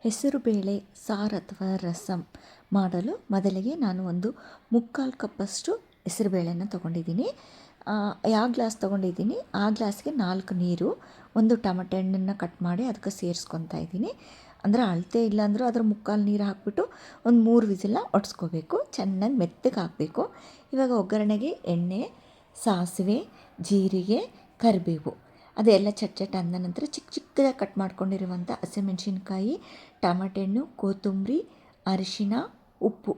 ಹೆಸರುಬೇಳೆ ಸಾರು ಅಥವಾ ರಸಂ ಮಾಡಲು ಮೊದಲಿಗೆ ನಾನು ಒಂದು ಮುಕ್ಕಾಲು ಕಪ್ಪಷ್ಟು ಹೆಸರುಬೇಳೆನ ತೊಗೊಂಡಿದ್ದೀನಿ. ಯಾವ ಗ್ಲಾಸ್ ತೊಗೊಂಡಿದ್ದೀನಿ ಆ ಗ್ಲಾಸ್ಗೆ 4 ನೀರು, ಒಂದು ಟಮಟೆ ಹಣ್ಣನ್ನು ಕಟ್ ಮಾಡಿ ಅದಕ್ಕೆ ಸೇರಿಸ್ಕೊತಾ ಇದ್ದೀನಿ. ಅಂದರೆ ಅಳತೆ ಇಲ್ಲಾಂದರೂ ಅದರ ಮುಕ್ಕಾಲು ನೀರು ಹಾಕಿಬಿಟ್ಟು ಒಂದು 3 ವಿಸಿಲ್ನ ಹೊಡ್ಸ್ಕೋಬೇಕು. ಚೆನ್ನಾಗಿ ಮೆತ್ತಗೆ ಹಾಕಬೇಕು. ಇವಾಗ ಒಗ್ಗರಣೆಗೆ ಎಣ್ಣೆ, ಸಾಸಿವೆ, ಜೀರಿಗೆ, ಕರಿಬೇವು ಅದೆಲ್ಲ ಚಟ್ ಅಂದ ನಂತರ ಚಿಕ್ಕ ಚಿಕ್ಕದಾಗಿ ಕಟ್ ಮಾಡ್ಕೊಂಡಿರುವಂಥ ಹಸಿಮೆಣಸಿನ್ಕಾಯಿ, ಟಮಾಟೆ ಹಣ್ಣು, ಕೊತ್ತಂಬರಿ, ಅರಿಶಿನ, ಉಪ್ಪು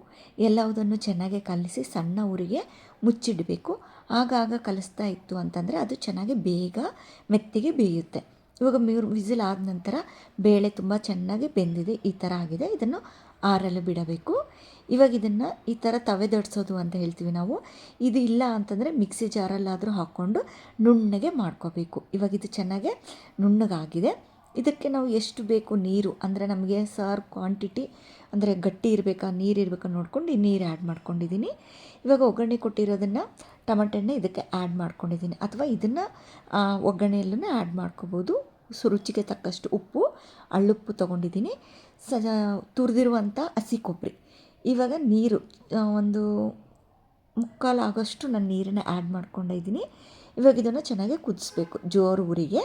ಎಲ್ಲವುದನ್ನು ಚೆನ್ನಾಗಿ ಕಲಸಿ ಸಣ್ಣ ಉರಿಗೆ ಮುಚ್ಚಿಡಬೇಕು. ಆಗಾಗ ಕಲಿಸ್ತಾ ಇತ್ತು ಅಂತಂದರೆ ಅದು ಚೆನ್ನಾಗಿ ಬೇಗ ಮೆತ್ತಿಗೆ ಬೇಯುತ್ತೆ. ಇವಾಗ 3 ವಿಸಿಲ್ ಆದ ನಂತರ ಬೇಳೆ ತುಂಬ ಚೆನ್ನಾಗಿ ಬೆಂದಿದೆ, ಈ ಥರ ಆಗಿದೆ. ಇದನ್ನು ಆರಲು ಬಿಡಬೇಕು. ಇವಾಗ ಇದನ್ನು ಈ ಥರ ತವೆದೊಡ್ಸೋದು ಅಂತ ಹೇಳ್ತೀವಿ ನಾವು. ಇದು ಇಲ್ಲ ಅಂತಂದರೆ ಮಿಕ್ಸಿ ಜಾರಲ್ಲಾದರೂ ಹಾಕ್ಕೊಂಡು ನುಣ್ಣಗೆ ಮಾಡ್ಕೋಬೇಕು. ಇವಾಗ ಇದು ಚೆನ್ನಾಗೆ ನುಣ್ಣಗಾಗಿದೆ. ಇದಕ್ಕೆ ನಾವು ಎಷ್ಟು ಬೇಕು ನೀರು ಅಂದರೆ ನಮಗೆ ಸಾರು ಕ್ವಾಂಟಿಟಿ ಅಂದರೆ ಗಟ್ಟಿ ಇರಬೇಕಾ ನೀರು ಇರಬೇಕಾ ನೋಡ್ಕೊಂಡು ಈ ನೀರು ಆ್ಯಡ್ ಮಾಡ್ಕೊಂಡಿದ್ದೀನಿ. ಇವಾಗ ಒಗ್ಗರಣೆ ಕೊಟ್ಟಿರೋದನ್ನು ಟಮಾಟೆ ಹಣ್ಣು ಇದಕ್ಕೆ ಆ್ಯಡ್ ಮಾಡ್ಕೊಂಡಿದ್ದೀನಿ, ಅಥವಾ ಇದನ್ನು ಒಗ್ಗರಣೆಯಲ್ಲೂ ಆ್ಯಡ್ ಮಾಡ್ಕೋಬೋದು. ರುಚಿಗೆ ತಕ್ಕಷ್ಟು ಉಪ್ಪು, ಹಳ್ಳುಪ್ಪು ತೊಗೊಂಡಿದ್ದೀನಿ, ತುರಿದಿರುವಂಥ ಹಸಿ ಕೊಬ್ಬರಿ. ಇವಾಗ ನೀರು ಒಂದು ಮುಕ್ಕಾಲು ಆಗೋಷ್ಟು ನಾನು ನೀರನ್ನು ಆ್ಯಡ್ ಮಾಡ್ಕೊಂಡಿದ್ದೀನಿ. ಇವಾಗ ಇದನ್ನು ಚೆನ್ನಾಗಿ ಕುದಿಸ್ಬೇಕು ಜೋರು ಉರಿಗೆ.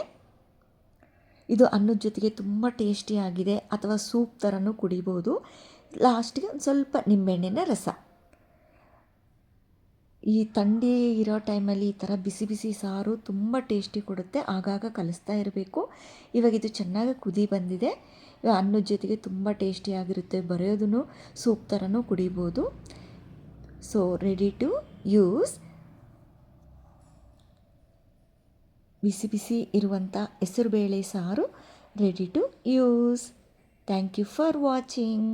ಇದು ಅನ್ನದ ಜೊತೆಗೆ ತುಂಬ ಟೇಸ್ಟಿಯಾಗಿದೆ, ಅಥವಾ ಸೂಪ್ ಥರನೂ ಕುಡಿಬೋದು. ಲಾಸ್ಟಿಗೆ ಒಂದು ಸ್ವಲ್ಪ ನಿಂಬೆಹಣ್ಣಿನ ರಸ. ಈ ಥಂಡಿ ಇರೋ ಟೈಮಲ್ಲಿ ಈ ಥರ ಬಿಸಿ ಬಿಸಿ ಸಾರು ತುಂಬ ಟೇಸ್ಟಿ ಕೊಡುತ್ತೆ. ಆಗಾಗ ಕಲಿಸ್ತಾ ಇರಬೇಕು. ಇವಾಗ ಇದು ಚೆನ್ನಾಗಿ ಕುದಿ ಬಂದಿದೆ. ಅನ್ನದ ಜೊತೆಗೆ ತುಂಬ ಟೇಸ್ಟಿಯಾಗಿರುತ್ತೆ. ಬರೆಯೋದೂ ಸೂಪ್ ಥರನೂ ಕುಡಿಬೋದು. So ready to use. ಬಿಸಿ ಬಿಸಿ ಇರುವಂಥ ಹೆಸರುಬೇಳೆ ಸಾರು ready to use. Thank you for watching.